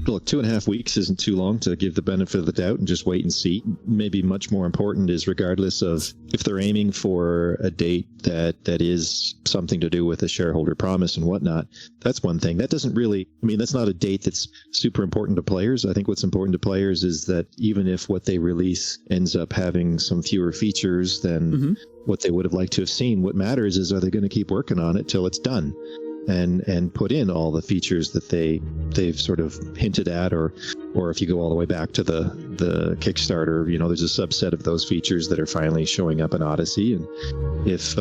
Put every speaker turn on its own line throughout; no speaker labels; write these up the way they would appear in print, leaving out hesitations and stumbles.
look, 2.5 weeks isn't too long to give the benefit of the doubt and just wait and see. Maybe much more important is, regardless of if they're aiming for a date that is something to do with a shareholder promise and whatnot, that's one thing. That doesn't really, I mean, that's not a date that's super important to players. I think what's important to players is that even if what they release ends up having some fewer features than what they would have liked to have seen, what matters is, are they going to keep working on it till it's done? And put in all the features that they've sort of hinted at, or if you go all the way back to the Kickstarter, you know, there's a subset of those features that are finally showing up in Odyssey. And if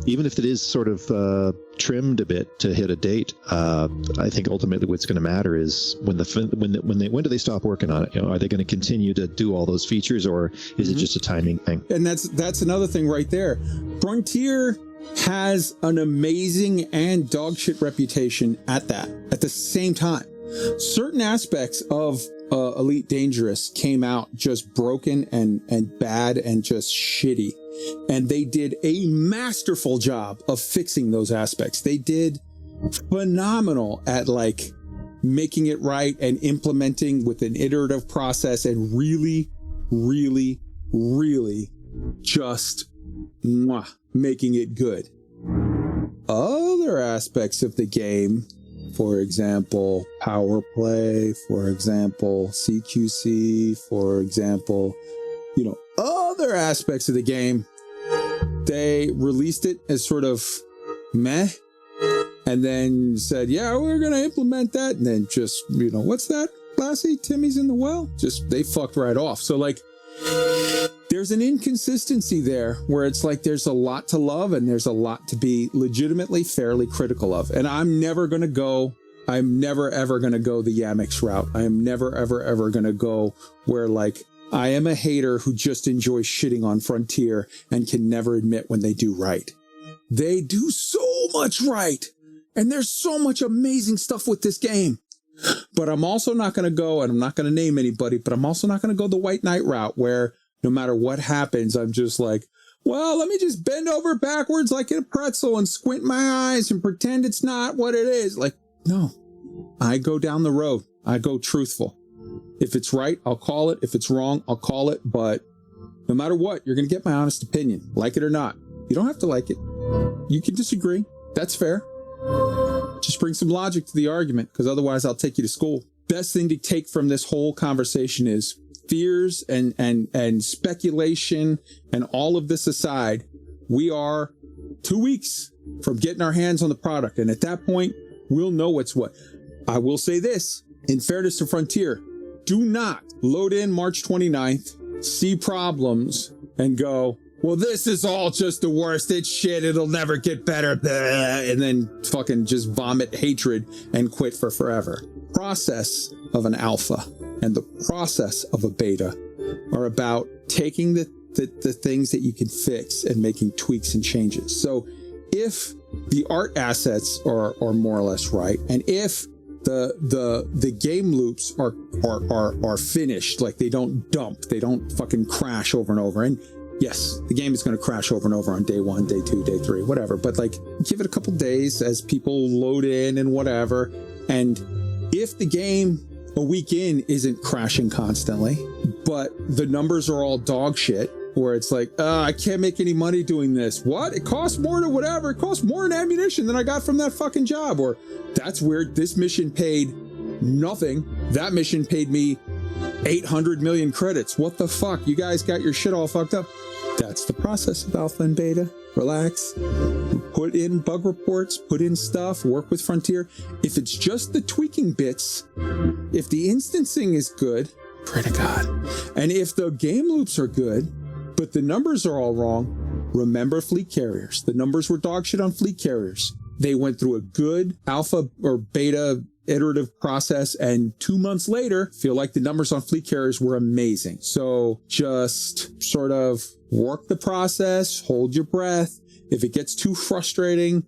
even if it is sort of trimmed a bit to hit a date, I think ultimately what's going to matter is when do they stop working on it? You know, are they going to continue to do all those features, or is it just a timing thing?
And that's another thing right there. Frontier has an amazing and dogshit reputation at the same time. Certain aspects of Elite Dangerous came out just broken and bad and just shitty. And they did a masterful job of fixing those aspects. They did phenomenal at like making it right and implementing with an iterative process and really, really, really just making it good. Other aspects of the game, for example, power play, for example, CQC, for example, you know, other aspects of the game, they released it as sort of meh, and then said, yeah, we're going to implement that. And then just, you know, what's that, Lassie? Timmy's in the well? Just, they fucked right off. So like, there's an inconsistency there where it's like there's a lot to love and there's a lot to be legitimately fairly critical of. And I'm never ever going to go the Yamix route. I am never, ever going to go where like I am a hater who just enjoys shitting on Frontier and can never admit when they do right. They do so much right. And there's so much amazing stuff with this game. But I'm also not going to go, and I'm not going to name anybody, but I'm also not going to go the White Knight route where no matter what happens, I'm just like, well, let me just bend over backwards like in a pretzel and squint my eyes and pretend it's not what it is. Like, no, I go down the road. I go truthful. If it's right, I'll call it. If it's wrong, I'll call it. But no matter what, you're going to get my honest opinion, like it or not. You don't have to like it. You can disagree. That's fair. Just bring some logic to the argument, because otherwise I'll take you to school. Best thing to take from this whole conversation is fears and speculation and all of this aside, we are 2 weeks from getting our hands on the product. And at that point, we'll know what's what. I will say this, in fairness to Frontier, do not load in March 29th, see problems, and go, well, this is all just the worst. It's shit. It'll never get better. And then fucking just vomit hatred and quit for forever. Process of an alpha and the process of a beta are about taking the things that you can fix and making tweaks and changes. So if the art assets are more or less right, and if the game loops are finished, like they don't dump, they don't fucking crash over and over. And yes, the game is going to crash over and over on day 1, day 2, day 3, whatever. But like, give it a couple days as people load in and whatever. And if the game a week in isn't crashing constantly, but the numbers are all dog shit, where it's like, I can't make any money doing this. What? It costs more to whatever. It costs more in ammunition than I got from that fucking job. Or that's weird. This mission paid nothing. That mission paid me 800 million credits. What the fuck? You guys got your shit all fucked up. That's the process of alpha and beta. Relax. Put in bug reports, put in stuff, work with Frontier. If it's just the tweaking bits, if the instancing is good, pray to God. And if the game loops are good, but the numbers are all wrong, remember fleet carriers. The numbers were dog shit on fleet carriers. They went through a good alpha or beta iterative process, and 2 months later, feel like the numbers on fleet carriers were amazing. So just sort of work the process, hold your breath. If it gets too frustrating,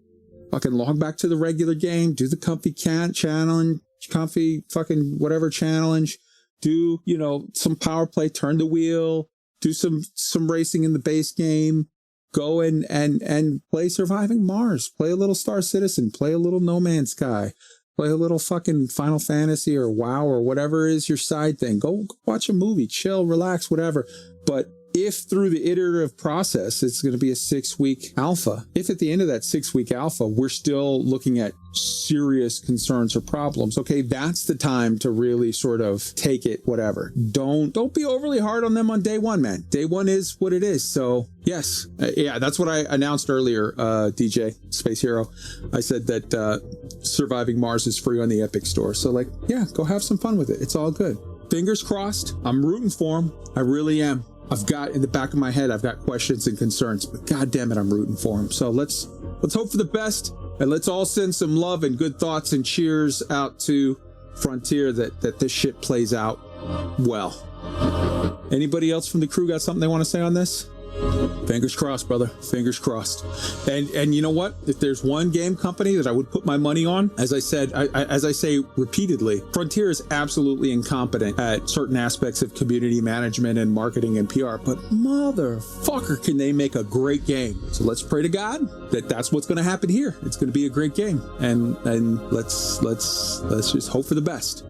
fucking log back to the regular game, do the comfy challenge, comfy fucking whatever challenge, do, you know, some power play, turn the wheel, do some racing in the base game, go and play Surviving Mars, play a little Star Citizen, play a little No Man's Sky. Play a little fucking Final Fantasy or WoW or whatever is your side thing. Go watch a movie, chill, relax, whatever. But if through the iterative process, it's going to be a 6-week alpha, if at the end of that 6-week alpha, we're still looking at serious concerns or problems, okay, that's the time to really sort of take it, whatever. Don't be overly hard on them on day one, man. Day one is what it is. So yes, yeah, that's what I announced earlier, DJ Space Hero. I said that Surviving Mars is free on the Epic Store. So like, yeah, go have some fun with it. It's all good. Fingers crossed. I'm rooting for him. I really am. I've got in the back of my head, I've got questions and concerns, but God damn it, I'm rooting for him. So let's hope for the best, and let's all send some love and good thoughts and cheers out to Frontier that this shit plays out well. Anybody else from the crew got something they want to say on this? Fingers crossed, brother. Fingers crossed. And you know what? If there's one game company that I would put my money on, as I said, as I say repeatedly, Frontier is absolutely incompetent at certain aspects of community management and marketing and PR, but motherfucker, can they make a great game. So let's pray to God that that's what's going to happen here. It's going to be a great game. And let's just hope for the best.